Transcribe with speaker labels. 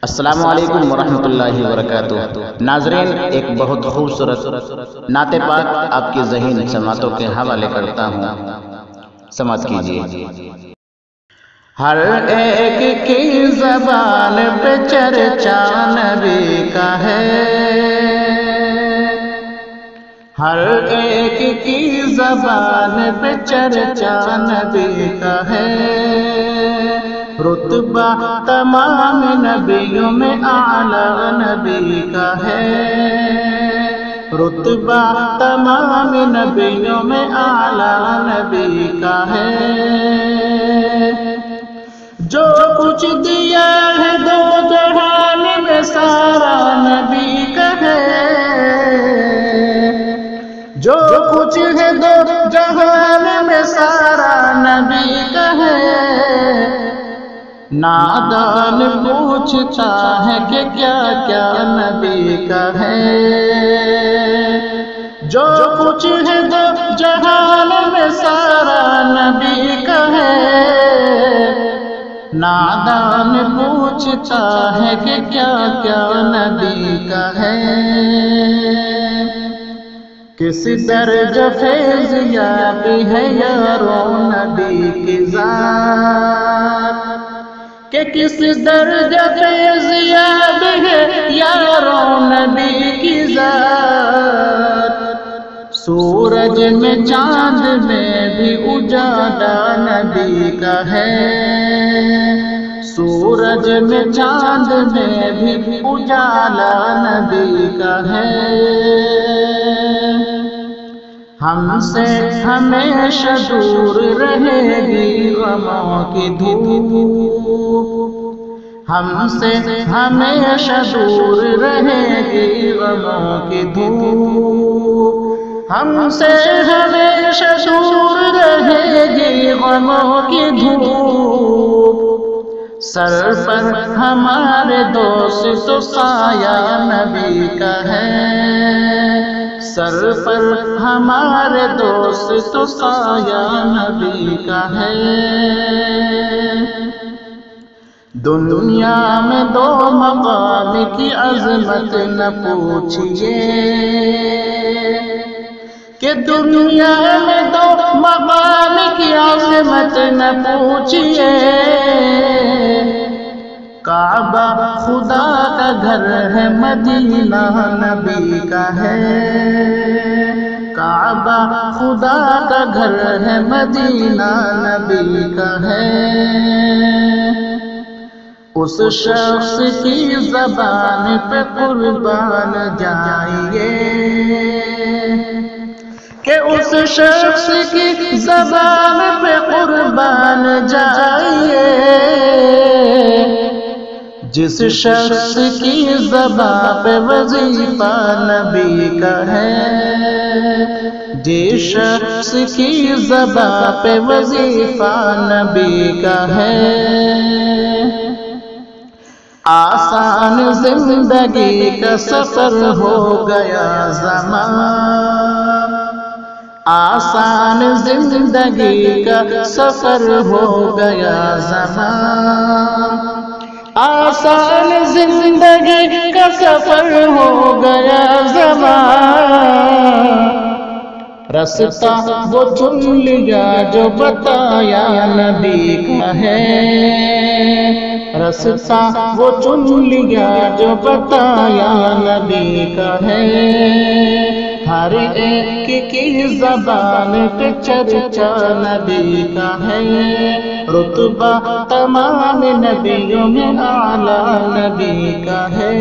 Speaker 1: السلام علیکم ورحمۃ اللہ وبرکاتہ۔ ناظرین، ایک بہت خوبصورت نعت پاک آپ کی ذہین سماعتوں کے حوالے کرتا ہوں، سماعت کیجیے۔ ہر ایک کی زبان پہ چرچا نبی کا ہے، ہر ایک کی زبان پہ چرچا نبی کا ہے، رتبہ تمام نبیوں میں اعلیٰ نبی کا ہے، رتبہ تمام نبیوں میں اعلیٰ نبی کا ہے۔ جو کچھ دیا ہے دو جہان میں سارا نبی کا ہے، جو کچھ ہے دو جہان میں سارا نبی کا ہے۔ نادان پوچھتا ہے کہ کیا کیا نبی کا ہے، جو کچھ ہے دو جہان میں سارا نبی کا ہے۔ نادان پوچھتا ہے کہ کیا کیا نبی کا ہے۔ کس درجہ فیض یابی ہے یاروں نبی کی ذات، کہ کس درجہ فیض یابی ہے یاروں نبی کی ذات۔ سورج میں چاند میں بھی اجالا نبی کا ہے، سورج میں چاند میں بھی اجالا نبی کا ہے۔ ہم سے ہمیشہ دور رہے گی غموں کی دھوپ، ہم سے ہمیشہ دور رہے گی غموں کی دھوپ، ہم سے ہمیشہ دور رہے گی غموں کی دھوپ۔ سر پر ہمارے دوست تو سایہ نبی کا ہے، سر پر ہمارے دوست تو سایہ نبی کا ہے۔ دنیا میں دو مقام کی عظمت نہ پوچھئے، کہ دنیا میں دو مقام کی عظمت نہ پوچھئے۔ کعبہ خدا کا گھر ہے، مدینہ نبی کا ہے، کعبہ خدا کا گھر ہے، مدینہ نبی کا ہے۔ اس شخص کی زبان پہ قربان جائیے، کہ اس شخص کی زبان پہ قربان جائیے، جس شخص کی زبان پہ وظیفہ نبی کا ہے، جس شخص کی زبان پہ وظیفہ نبی کا ہے۔ آسان زندگی کا سفر ہو گیا زمان، آسان زندگی کا سفر ہو گیا زمان، آسان زندگی کا سفر ہو گیا زمان۔ رستہ وہ چن لیا جو بتایا نبی کا ہے، رستہ وہ چن لیا جو بتایا نبی کا ہے۔ ہر ایک کی زبان پہ چرچا نبی کا ہے، رتبہ تمام نبیوں میں اعلیٰ نبی کا ہے۔